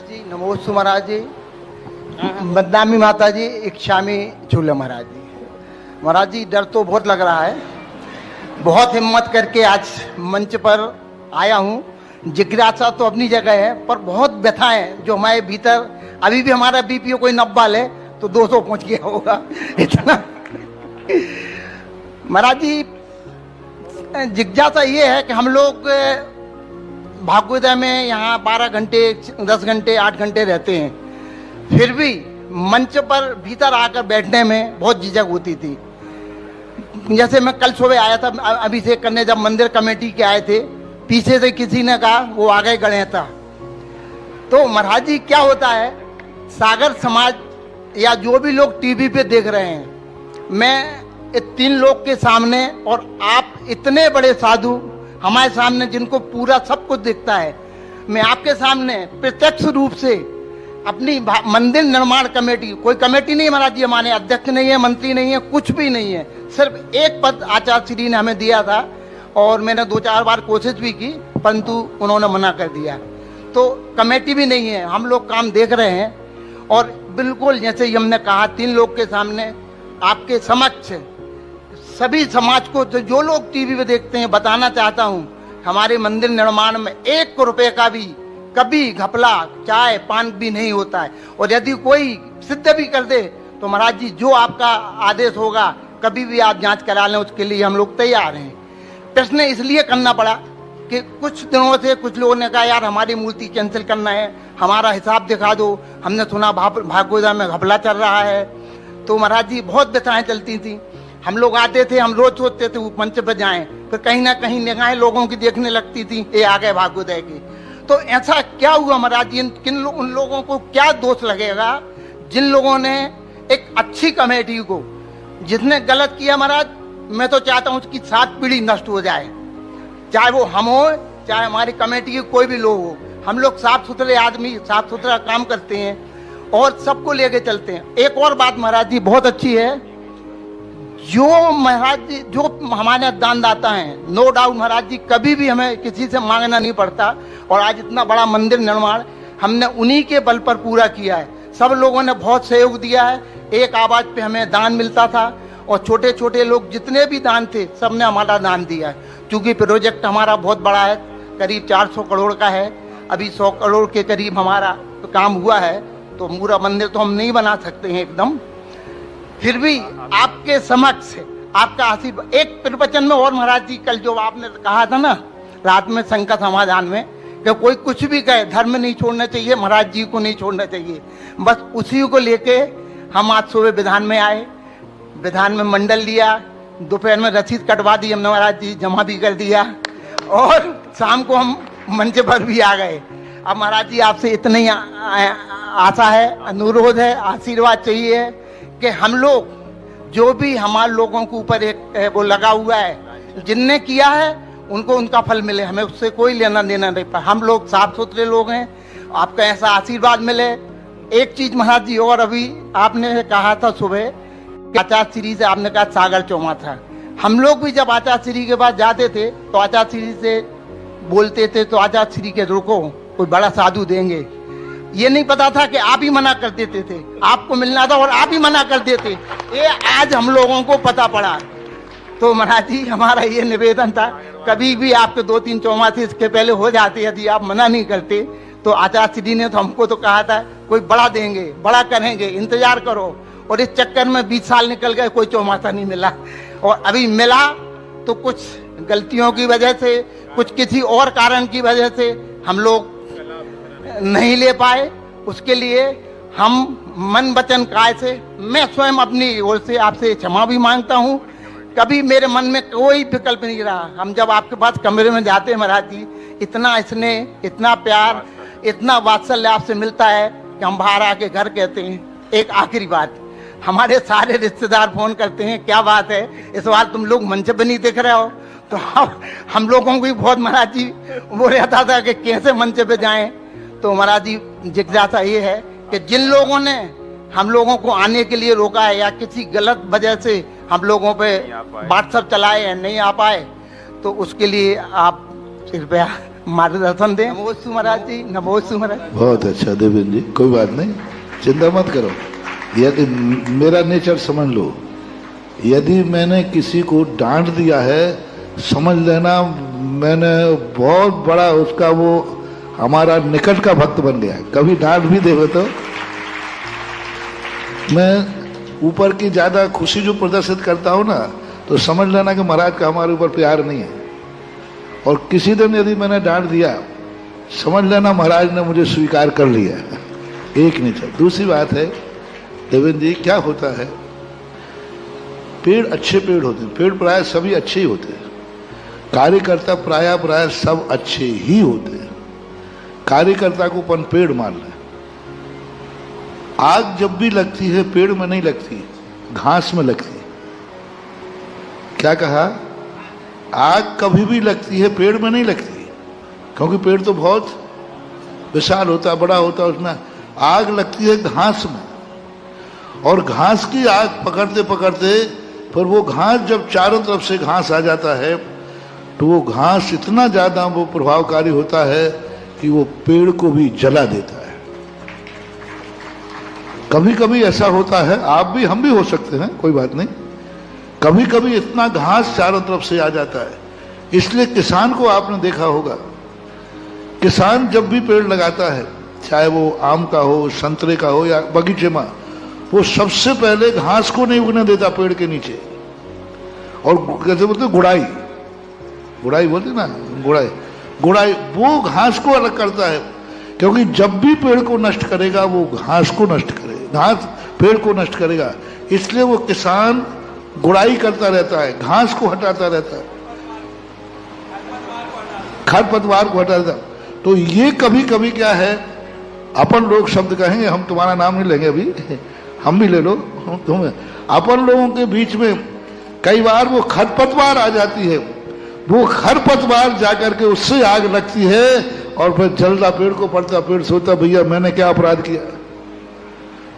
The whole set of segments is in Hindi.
जी, नमोस्तु महाराज जी, बदनामी माता जी, इच्छामी झूले महाराज जी। महाराज जी, डर तो बहुत लग रहा है, बहुत हिम्मत करके आज मंच पर आया हूँ। जिज्ञासा तो अपनी जगह है, पर बहुत व्यथा है जो हमारे भीतर। अभी भी हमारा बीपीओ कोई 90 ले तो 200 पहुंच गया होगा, इतना। महाराज जी, जिज्ञासा ये है कि हम लोग भागवत में यहाँ 12 घंटे, 10 घंटे, 8 घंटे रहते हैं, फिर भी मंच पर भीतर आकर बैठने में बहुत झिझक होती थी। जैसे मैं कल सुबह आया था अभिषेक करने, जब मंदिर कमेटी के आए थे, पीछे से किसी ने कहा वो आ गए गणेता। तो महाराज जी, क्या होता है, सागर समाज या जो भी लोग टीवी पे देख रहे हैं, मैं 3 लोग के सामने, और आप इतने बड़े साधु हमारे सामने जिनको पूरा सब कुछ दिखता है, मैं आपके सामने प्रत्यक्ष रूप से अपनी मंदिर निर्माण कमेटी, कोई कमेटी नहीं है महाराज जी, हमारे अध्यक्ष नहीं है, मंत्री नहीं है, कुछ भी नहीं है, सिर्फ एक पद आचार्य श्री ने हमें दिया था, और मैंने 2-4 बार कोशिश भी की, परंतु उन्होंने मना कर दिया। तो कमेटी भी नहीं है, हम लोग काम देख रहे हैं। और बिल्कुल जैसे हमने कहा, 3 लोग के सामने आपके समक्ष सभी समाज को, जो लोग टीवी पे देखते हैं, बताना चाहता हूँ, हमारे मंदिर निर्माण में 1 रुपए का भी कभी घपला, चाय पान भी नहीं होता है। और यदि कोई सिद्ध भी कर दे तो महाराज जी, जो आपका आदेश होगा कभी भी आप जांच करा लें, उसके लिए हम लोग तैयार हैं। प्रश्न इसलिए करना पड़ा कि कुछ दिनों से कुछ लोगों ने कहा, यार हमारी मूर्ति कैंसिल करना है, हमारा हिसाब दिखा दो, हमने सुना भागवत में घपला चल रहा है। तो महाराज जी, बहुत व्यथाएं चलती थी। हम लोग आते थे, हम रोज सोचते थे वो मंच पर जाएं, फिर कहीं ना कहीं निगाहें लोगों की देखने लगती थी, ये आ गए भागवत की। तो ऐसा क्या हुआ महाराज जी, उन लोगों को क्या दोष लगेगा जिन लोगों ने एक अच्छी कमेटी को, जिसने गलत किया महाराज, मैं तो चाहता हूँ उसकी 7 पीढ़ी नष्ट हो जाए, चाहे वो हम हो, चाहे हमारी कमेटी के कोई भी लोग हो। हम लोग साफ सुथरे आदमी, साफ सुथरा काम करते हैं और सबको लेके चलते हैं। एक और बात महाराज जी बहुत अच्छी है, जो महाराज जी जो हमारे दानदाता हैं, नो डाउट महाराज जी, कभी भी हमें किसी से मांगना नहीं पड़ता। और आज इतना बड़ा मंदिर निर्माण हमने उन्हीं के बल पर पूरा किया है। सब लोगों ने बहुत सहयोग दिया है, एक आवाज पे हमें दान मिलता था, और छोटे छोटे लोग जितने भी दान थे, सबने हमारा दान दिया है। क्योंकि प्रोजेक्ट हमारा बहुत बड़ा है, करीब 400 करोड़ का है, अभी 100 करोड़ के करीब हमारा काम हुआ है। तो पूरा मंदिर तो हम नहीं बना सकते हैं एकदम, फिर भी आपके समक्ष आपका आशीर्वाद। एक प्रवचन में और महाराज जी, कल जो आपने कहा था ना रात में संकट समाधान में, कि कोई कुछ भी कहे, धर्म नहीं छोड़ना चाहिए, महाराज जी को नहीं छोड़ना चाहिए, बस उसी को लेके हम आज सुबह विधान में आए, विधान में मंडल लिया, दोपहर में रसीद कटवा दी हमने महाराज जी, जमा भी कर दिया, और शाम को हम मंच पर भी आ गए। अब महाराज जी, आपसे इतनी ही आशा है, अनुरोध है, आशीर्वाद चाहिए कि हम लोग, जो भी हमारे लोगों के ऊपर एक वो लगा हुआ है, जिनने किया है उनको उनका फल मिले, हमें उससे कोई लेना देना नहीं पड़ा। हम लोग साफ सुथरे लोग हैं, आपका ऐसा आशीर्वाद मिले। एक चीज महाराज जी और, अभी आपने कहा था सुबह आचार्य श्री से, आपने कहा सागर चौमा था। हम लोग भी जब आचार्य श्री के पास जाते थे तो आचार्य श्री से बोलते थे, तो आचार्य श्री के रुको कोई बड़ा साधु देंगे, ये नहीं पता था कि आप ही मना कर देते थे, आपको मिलना था और आप ही मना कर देते। ये आज हम लोगों को पता पड़ा। तो महाराज जी, हमारा ये निवेदन था, कभी भी आपके 2-3 चौमासे इसके पहले हो जाते, यदि आप मना नहीं करते तो आचार्य श्री ने तो हमको तो कहा था कोई बड़ा देंगे, बड़ा करेंगे, इंतजार करो। और इस चक्कर में 20 साल निकल गए, कोई चौमासा नहीं मिला, और अभी मिला तो कुछ गलतियों की वजह से, कुछ किसी और कारण की वजह से हम लोग नहीं ले पाए। उसके लिए हम मन वचन काय से, मैं स्वयं अपनी ओर से आपसे क्षमा भी मांगता हूँ। कभी मेरे मन में कोई विकल्प नहीं रहा। हम जब आपके पास कमरे में जाते हैं महाराज जी, इतना स्नेह, इतना प्यार, इतना वात्सल्य आपसे मिलता है कि हम बाहर आके घर कहते हैं। एक आखिरी बात, हमारे सारे रिश्तेदार फोन करते हैं, क्या बात है इस बार तुम लोग मंच पर नहीं दिख रहे हो। तो हम लोगों को भी बहुत महाराज जी वो रहता था कि कैसे मंच पे जाएं। तो महाराज जी, जिज्ञासा ये है कि जिन लोगों ने हम लोगों को आने के लिए रोका है, या किसी गलत वजह से हम लोगों पे व्हाट्सएप चलाए हैं, नहीं आ पाए, तो उसके लिए आप कृपया मार्गदर्शन दें। नमोस्तु महाराज जी, नमोस्तु महाराज। बहुत अच्छा देवेंद्र जी, कोई बात नहीं, चिंता मत करो। यदि मेरा नेचर समझ लो, यदि मैंने किसी को डांट दिया है, समझ लेना मैंने बहुत बड़ा उसका वो हमारा निकट का भक्त बन गया। कभी डांट भी देवे तो मैं ऊपर की ज्यादा खुशी जो प्रदर्शित करता हूं ना, तो समझ लेना कि महाराज का हमारे ऊपर प्यार नहीं है। और किसी दिन यदि मैंने डांट दिया, समझ लेना महाराज ने मुझे स्वीकार कर लिया। एक नेचर। दूसरी बात है देवेंद्र जी, क्या होता है, पेड़ अच्छे पेड़ होते हैं, पेड़ प्राय सभी अच्छे ही होते हैं, कार्यकर्ता प्राय सब अच्छे ही होते हैं। कार्यकर्ता को अपन पेड़ मान लें। आग जब भी लगती है पेड़ में नहीं लगती, घास में लगती है। क्या कहा? आग कभी भी लगती है पेड़ में नहीं लगती, क्योंकि पेड़ तो बहुत विशाल होता है, बड़ा होता है, उसमें आग लगती है घास में। और घास की आग पकड़ते पकड़ते फिर वो घास जब चारों तरफ से घास आ जाता है, तो वो घास इतना ज्यादा वो प्रभावकारी होता है कि वो पेड़ को भी जला देता है। कभी कभी ऐसा होता है, आप भी हम भी हो सकते हैं, कोई बात नहीं। कभी कभी इतना घास चारों तरफ से आ जाता है। इसलिए किसान को आपने देखा होगा, किसान जब भी पेड़ लगाता है, चाहे वो आम का हो, संतरे का हो या बगीचे में, वो सबसे पहले घास को नहीं उगने देता पेड़ के नीचे। और कैसे बोलते, गुड़ाई, गुड़ाई बोलते ना, गुड़ाई वो घास को अलग करता है। क्योंकि जब भी पेड़ को नष्ट करेगा वो घास को नष्ट करेगा, घास पेड़ को नष्ट करेगा। इसलिए वो किसान गुड़ाई करता रहता है, घास को हटाता रहता है, खरपतवार को हटाता है। तो ये कभी कभी क्या है, अपन लोग शब्द कहेंगे, हम तुम्हारा नाम नहीं लेंगे अभी, हम भी ले लो तुम्हें। अपन लोगों के बीच में कई बार वो खरपतवार आ जाती है, वो खरपतवार जाकर के उससे आग लगती है और फिर जलता पेड़ को पड़ता। पेड़ सोचता भैया मैंने क्या अपराध किया।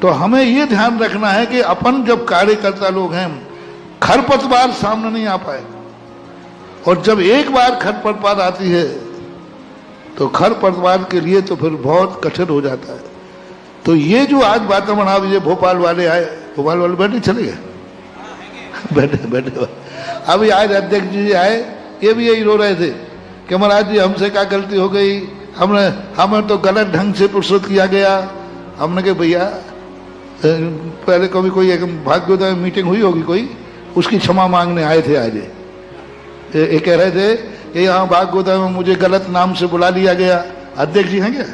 तो हमें ये ध्यान रखना है कि अपन जब कार्यकर्ता लोग हैं, खरपतवार सामने नहीं आ पाए। और जब एक बार खरपतवार आती है तो खरपतवार के लिए तो फिर बहुत कठिन हो जाता है। तो ये जो आज वातावरण, आप ये भोपाल वाले आए, भोपाल वाले बैठे चले गए, बैठे बैठे अभी आज अध्यक्ष जी आए, ये भी यही रो रहे थे कि महाराज जी हमसे क्या गलती हो गई, हमें तो गलत ढंग से पुरस्कृत किया गया। हमने कहा भैया पहले कभी कोई एक भाग्योदय मीटिंग हुई होगी कोई, उसकी क्षमा मांगने आए थे आज। ये कह रहे थे कि यहाँ भाग्योदय में मुझे गलत नाम से बुला लिया गया। अध्यक्ष जी हैं क्या?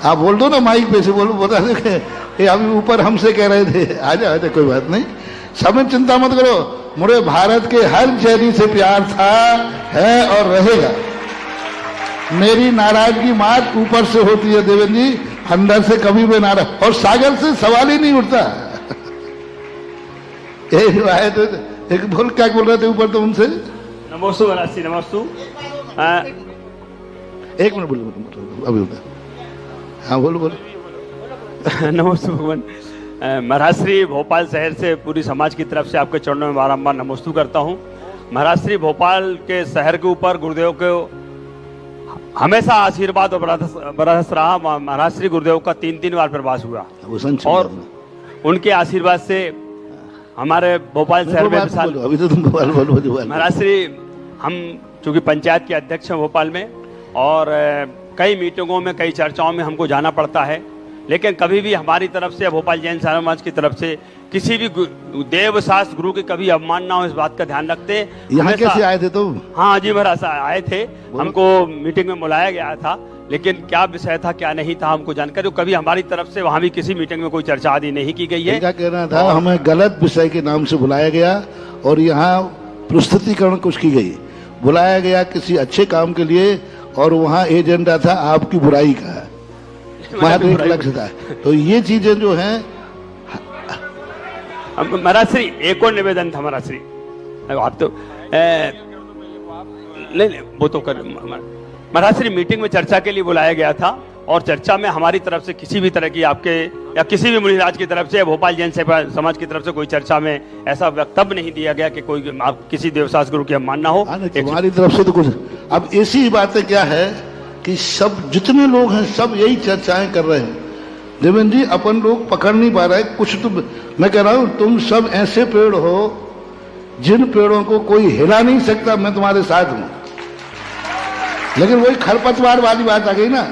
आप बोल दो ना, माइक पे से बोलो, बता दो कि अभी ऊपर हमसे कह रहे थे। आ जाए, कोई बात नहीं, समय चिंता मत करो। मुझे भारत के हर जैनी से प्यार था, है और रहेगा। मेरी नाराजगी मात ऊपर से होती है देवेंद्र जी, अंदर से कभी भी नाराज, और सागर से सवाल ही नहीं उठता। एक बोल, क्या बोल रहे थे ऊपर तो उनसे? नमोस्तु महाराज, नमोस्तु। एक मिनट बोलो अभी। हाँ बोलो। नमोस्तु भगवान। महाराज श्री भोपाल शहर से पूरी समाज की तरफ से आपके चरणों में बारंबार नमोस्तु करता हूँ। महाराज श्री भोपाल के शहर के ऊपर गुरुदेव को हमेशा आशीर्वाद और बरस रहा। महाराज श्री गुरुदेव का 3 बार प्रवास हुआ और उनके आशीर्वाद से हमारे भोपाल शहर में अभी तो तुम भोपाल महाराज श्री, हम चूंकि पंचायत के अध्यक्ष हैं भोपाल में, और कई मीटिंगों में, कई चर्चाओं में हमको जाना पड़ता है, लेकिन कभी भी हमारी तरफ से, भोपाल जैन समाज की तरफ से, किसी भी देव शास्त्र गुरु की कभी अवमानना हो, इस बात का ध्यान रखते हैं। यहाँ कैसे आए थे तुम? हाँ जी महाराज आए थे, हमको मीटिंग में बुलाया गया था, लेकिन क्या विषय था क्या नहीं था हमको जानकारी, कभी हमारी तरफ से वहाँ भी किसी मीटिंग में कोई चर्चा आदि नहीं की गई है। क्या कहना था, हमें गलत विषय के नाम से बुलाया गया और यहाँ प्रस्तुतिकरण कुछ की गई, बुलाया गया किसी अच्छे काम के लिए, और वहाँ एजेंडा था आपकी बुराई का, वहाँ तो एक लक्ष्य था। तो ये चीजें जो हैं, महाराज श्री एक और निवेदन था महाराज श्री, आप तो नहीं वो तो कर, महाराज श्री मीटिंग में चर्चा के लिए बुलाया गया था, और चर्चा में हमारी तरफ से किसी भी तरह की आपके या किसी भी मुनिराज की तरफ से, भोपाल जैन सेवा समाज की तरफ से कोई चर्चा में ऐसा वक्तव्य नहीं दिया गया कि कोई आप किसी देवसास गुरु की अवमानना हो। हमारी तरफ से तो कुछ, अब ऐसी बातें क्या है कि सब जितने लोग हैं सब यही चर्चाएं कर रहे हैं। देवेंद्र जी, अपन लोग पकड़ नहीं पा रहे कुछ। तो मैं कह रहा हूं तुम सब ऐसे पेड़ हो जिन पेड़ों को कोई हिला नहीं सकता, मैं तुम्हारे साथ हूं। लेकिन वही खरपतवार वाली बात आ गई ना।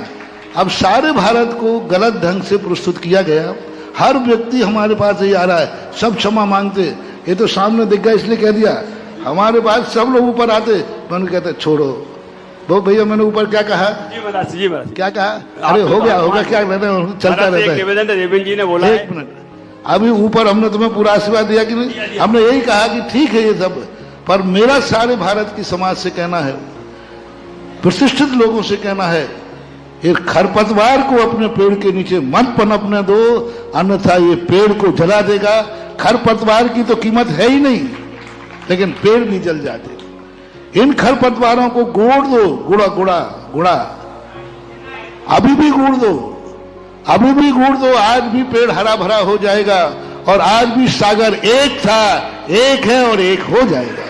अब सारे भारत को गलत ढंग से प्रस्तुत किया गया। हर व्यक्ति हमारे पास ही आ रहा है, सब क्षमा मांगते। ये तो सामने दिख गया इसलिए कह दिया। हमारे पास सब लोग ऊपर आते, मैंने कहते छोड़ो वो भैया, मैंने ऊपर क्या कहा जी महाराज जी, महाराज क्या कहा, अरे हो गया क्या चलता रहता है। निवेदन देवेंद्र जी ने बोला एक मिनट, अभी ऊपर हमने तुम्हें पूरा आशीर्वाद दिया कि नहीं? हमने यही कहा कि ठीक है ये सब, पर मेरा सारे भारत की समाज से कहना है, प्रतिष्ठित लोगों से कहना है, ये खरपतवार को अपने पेड़ के नीचे मत पनपने दो, अन्यथा ये पेड़ को जला देगा। खरपतवार की तो कीमत है ही नहीं, लेकिन पेड़ भी जल जाते। इन खरपतवारों को गोड़ दो, गुड़ा गुड़ा गुड़ा, अभी भी गोड़ दो, अभी भी गोड़ दो, आज भी पेड़ हरा भरा हो जाएगा। और आज भी सागर एक था, एक है और एक हो जाएगा।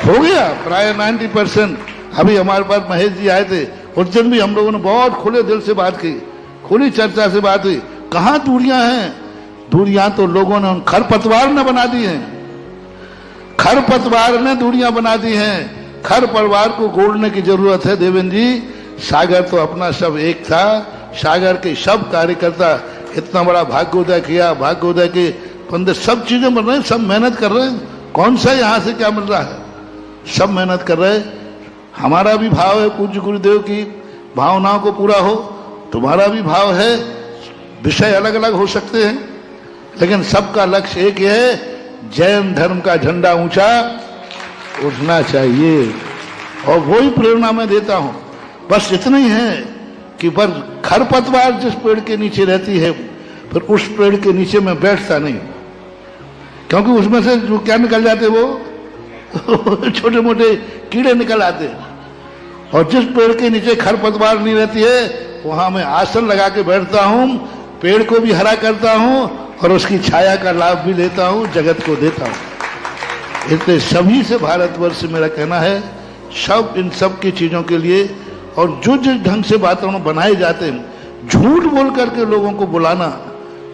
हो गया प्राय 90%। अभी हमारे पास महेश जी आए थे, उस दिन भी हम लोगों ने बहुत खुले दिल से बात की, खुली चर्चा से बात हुई। कहां दूरियां हैं? दूरियां तो लोगों ने खरपतवार ने बना दी हैं, खरपतवार ने दूरियां बना दी हैं। खरपतवार को गोड़ने की जरूरत है देवेंद्र जी। सागर तो अपना सब एक था, सागर के सब कार्यकर्ता इतना बड़ा भाग्योदय किया, भाग्योदय के 15 सब चीजें बन रहे हैं, सब मेहनत कर रहे हैं। कौन सा यहां से क्या मिल रहा है? सब मेहनत कर रहे हैं। हमारा भी भाव है पूज्य गुरुदेव की भावनाओं को पूरा हो, तुम्हारा भी भाव है। विषय अलग अलग हो सकते हैं, लेकिन सबका लक्ष्य एक ही है, जैन धर्म का झंडा ऊंचा उठना चाहिए। और वही प्रेरणा मैं देता हूं। बस इतना ही है कि पर खरपतवार जिस पेड़ के नीचे रहती है, फिर उस पेड़ के नीचे मैं बैठता नहीं, क्योंकि उसमें से जो क्या निकल जाते वो छोटे मोटे कीड़े निकल आते। और जिस पेड़ के नीचे खरपतवार नहीं रहती है, वहां मैं आसन लगा के बैठता हूं, पेड़ को भी हरा करता हूं और उसकी छाया का लाभ भी लेता हूं, जगत को देता हूं। इसलिए सभी से भारतवर्ष से मेरा कहना है, सब इन सब की चीजों के लिए, और जो जिस ढंग से वातावरण बनाए जाते हैं, झूठ बोल करके लोगों को बुलाना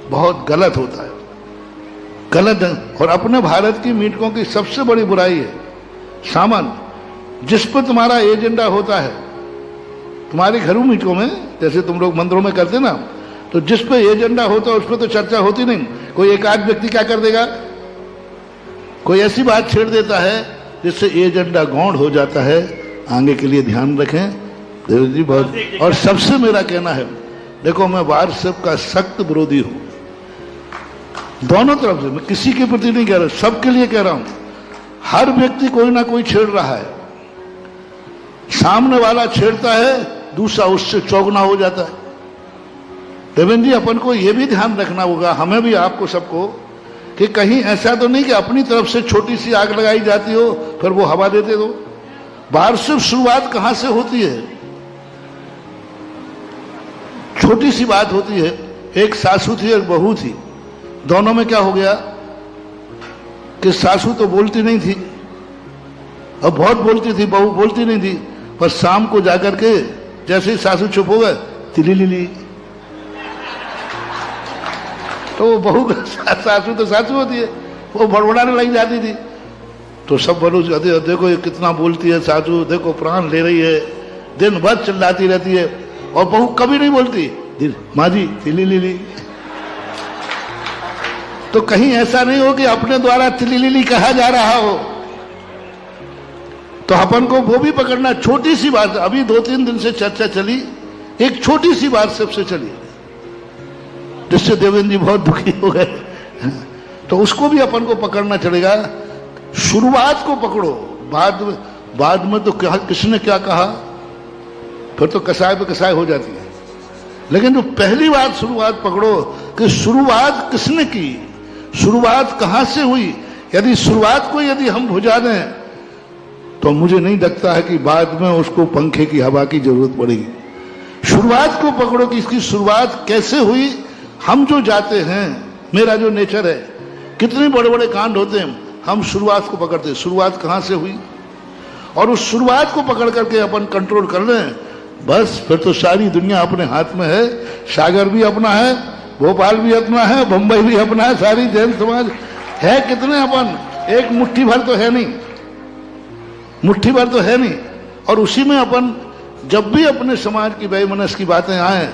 बहुत गलत होता है, गलत ढंग। और अपने भारत की मीटिंगों की सबसे बड़ी बुराई है सामान, जिस पर तुम्हारा एजेंडा होता है। तुम्हारे घरों मीटिंगों में जैसे तुम लोग मंदिरों में करते ना, तो जिस पे एजेंडा होता है उस पर तो चर्चा होती नहीं। कोई एक आध व्यक्ति क्या कर देगा, कोई ऐसी बात छेड़ देता है जिससे एजेंडा गौण हो जाता है। आगे के लिए ध्यान रखें देव जी बहुत। और सबसे मेरा कहना है, देखो मैं व्हाट्सएप का सख्त विरोधी हूं, दोनों तरफ से। मैं किसी के प्रति नहीं कह रहा, सबके लिए कह रहा हूं। हर व्यक्ति कोई ना कोई छेड़ रहा है, सामने वाला छेड़ता है, दूसरा उससे चौगुना हो जाता है। देवेंद्र जी, अपन को यह भी ध्यान रखना होगा, हमें भी, आपको सबको, कि कहीं ऐसा तो नहीं कि अपनी तरफ से छोटी सी आग लगाई जाती हो फिर वो हवा देते दो। बाहर से शुरुआत कहां से होती है? छोटी सी बात होती है। एक सासू थी, एक बहू थी, दोनों में क्या हो गया कि सासू तो बोलती नहीं थी और बहुत बोलती थी, बहू बोलती नहीं थी। पर शाम को जाकर के जैसे ही सासू चुप हो गए, तिली ली, तो वो बहू, सासू तो सासू होती है, वो बड़बड़ाने लग जाती थी। तो सब बड़ों से, देखो ये कितना बोलती है सासू, देखो प्राण ले रही है, दिन भर चिल्लाती रहती है। और बहू कभी नहीं बोलती, माँ जी तिली ली। तो कहीं ऐसा नहीं हो कि अपने द्वारा तिली ली कहा जा रहा हो, तो अपन को वो भी पकड़ना। छोटी सी बात, अभी 2-3 दिन से चर्चा चली, एक छोटी सी बात सबसे चली, जिससे देवेंद्र जी बहुत दुखी हो गए। तो उसको भी अपन को पकड़ना चलेगा। शुरुआत को पकड़ो, बाद में तो क्या, किसने क्या कहा, फिर तो कसाय पे कसाय हो जाती है। लेकिन जो पहली बात शुरुआत पकड़ो कि शुरुआत किसने की, शुरुआत कहां से हुई। यदि शुरुआत को यदि हम भुजा दें तो मुझे नहीं लगता है कि बाद में उसको पंखे की हवा की जरूरत पड़ेगी। शुरुआत को पकड़ो कि इसकी शुरुआत कैसे हुई। हम जो जाते हैं, मेरा जो नेचर है, कितने बड़े बड़े कांड होते हैं, हम शुरुआत को पकड़ते हैं, शुरुआत कहां से हुई, और उस शुरुआत को पकड़ करके अपन कंट्रोल कर रहे हैं, बस फिर तो सारी दुनिया अपने हाथ में है। सागर भी अपना है, भोपाल भी अपना है, बंबई भी अपना है, सारी जैन समाज है। कितने अपन, एक मुट्ठी भर तो है नहीं, मुट्ठी भर तो है नहीं। और उसी में अपन जब भी अपने समाज की बेमनस की बातें आए,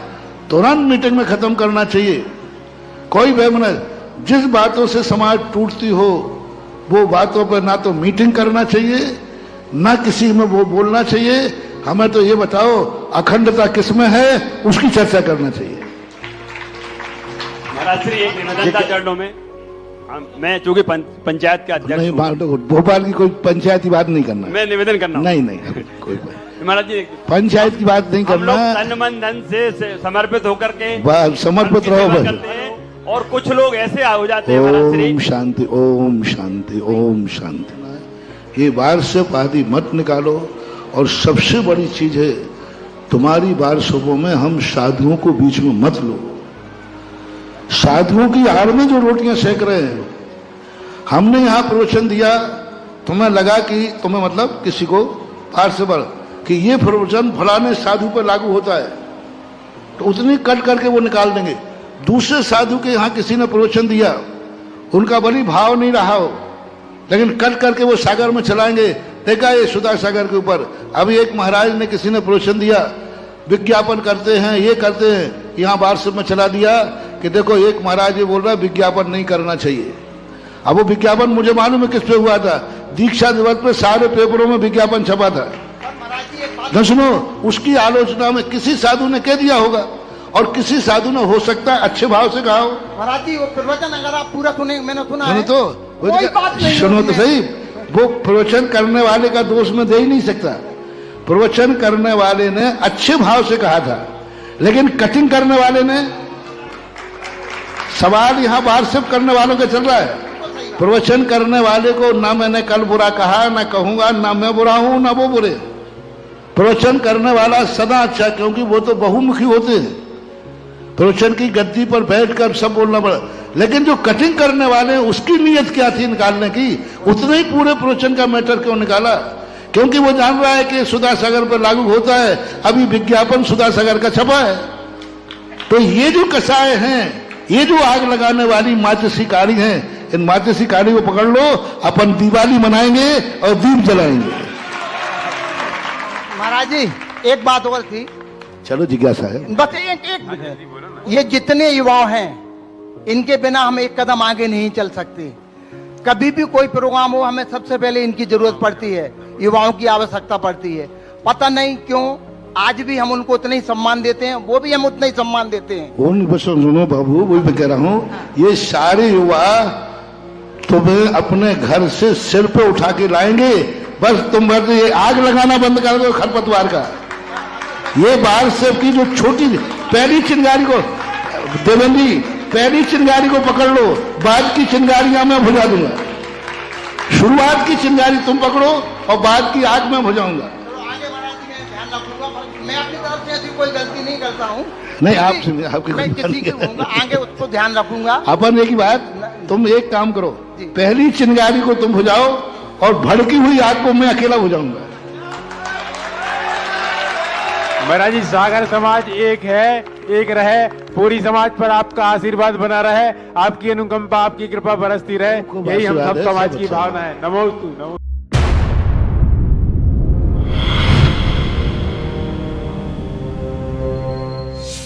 तुरंत मीटिंग में खत्म करना चाहिए। कोई बेमनस, जिस बातों से समाज टूटती हो वो बातों पर ना तो मीटिंग करना चाहिए, ना किसी में वो बोलना चाहिए। हमें तो ये बताओ अखंडता किसमें है, उसकी चर्चा करना चाहिए। महाराज श्री, एक निवेदन था चरणों में। मैं चूंकि पंचायत के अध्यक्ष नहीं, हूं, भोपाल की कोई पंचायती बात नहीं करना। मैं निवेदन करना नहीं नहीं, कोई महाराज जी, पंचायत की बात नहीं हम करना। लोग तन मन धन से समर्पित होकर के समर्पित रहो सेवा बस। करते हैं, और कुछ लोग ऐसे हो जाते हैं महाराज श्री। ओम शांति, ओम शांति, ओम शांति। ये वार्षिक आदि मत निकालो। और सबसे बड़ी चीज है, तुम्हारी वार्षिकों में हम साधुओं को बीच में मत लो। साधुओं की आड़ में जो रोटियां सेक रहे हैं, हमने यहां प्रवचन दिया, तुम्हें लगा कि तुम्हें मतलब किसी को पार्श्व कि ये प्रवचन फलाने साधु पर लागू होता है, तो उतनी कट करके वो निकाल देंगे। दूसरे साधु के यहां किसी ने प्रवचन दिया, उनका बड़ी भाव नहीं रहा हो, लेकिन कट करके वो सागर में चलाएंगे। देखा ये सुधा सागर के ऊपर अभी एक महाराज ने किसी ने प्रवचन दिया, विज्ञापन करते हैं, ये करते हैं, यहाँ वार्षिक में चला दिया कि देखो एक महाराज ये बोल रहा है विज्ञापन नहीं करना चाहिए। अब वो विज्ञापन मुझे मालूम है किस पे हुआ था, दीक्षा दिवस पे सारे पेपरों में विज्ञापन छपा था। न सुनो, उसकी आलोचना में किसी साधु ने कह दिया होगा, और किसी साधु ने हो सकता है अच्छे भाव से कहा हो। महाराज जी, वो प्रवचन अगर आप पूरा सुने, मैंने सुना सुनो है, तो कोई बात नहीं सुनो होती तो है। सही, वो प्रवचन करने वाले का दोष में दे ही नहीं सकता। प्रवचन करने वाले ने अच्छे भाव से कहा था, लेकिन कटिंग करने वाले ने, सवाल यहां वार्षिक करने वालों का चल रहा है। प्रवचन करने वाले को ना मैंने कल बुरा कहा, ना कहूंगा, ना मैं बुरा हूं ना वो बुरे। प्रवचन करने वाला सदा अच्छा, क्योंकि वो तो बहुमुखी होते हैं, प्रवचन की गद्दी पर बैठकर सब बोलना पड़ा। लेकिन जो कटिंग करने वाले हैं, उसकी नीयत क्या थी निकालने की, उतने ही पूरे प्रवचन का मैटर क्यों निकाला? क्योंकि वो जान रहा है कि सुधा सागर पर लागू होता है, अभी विज्ञापन सुधा सागर का छपा है। तो ये जो कसाय हैं, ये जो आग लगाने वाली माचसीकारी हैं, इन माचसीकारी को पकड़ लो, अपन दिवाली मनाएंगे और दीप जलाएंगे। महाराज जी, एक बात और थी, चलो जिज्ञासा है, बस एक ये जितने युवा हैं, इनके बिना हम एक कदम आगे नहीं चल सकते। कभी भी कोई प्रोग्राम हो, हमें सबसे पहले इनकी जरूरत पड़ती है, युवाओं की आवश्यकता पड़ती है। पता नहीं क्यों आज भी हम उनको उतना ही सम्मान देते हैं, वो भी हम उतना ही सम्मान देते हैं। उन बस सुनो बाबू, वही मैं कह रहा हूँ, ये सारे युवा तुम्हें अपने घर से सिर पे उठा के लाएंगे, बस तुम बस ये आग लगाना बंद कर दो खरपतवार का। ये बाहर से की जो छोटी पहली चिंगारी को, देवेंद्र जी, पहली चिंगारी को पकड़ लो, बाद की चिंगारियां मैं भुजा दूंगा। शुरुआत की चिंगारी तुम पकड़ो और बाद की आग मैं भुजाऊंगा। आगे महाराज जी, मैं ध्यान रखूंगा, मैं अपनी तरफ से ऐसी कोई गलती नहीं करता हूँ। नहीं, आपकी मैं किसी की होऊंगा, आगे उसको ध्यान रखूंगा। अपन एक ही बात, तुम एक काम करो, पहली चिंगारी को तुम बुझाओ और भड़की हुई आग को मैं अकेला बुझाऊंगा। महाराज जी, सागर समाज एक है, एक रहे, पूरी समाज पर आपका आशीर्वाद बना रहे, आपकी अनुकंपा, आपकी कृपा बरसती रहे, यही हम सब समाज की भावना है। नमोस्तु।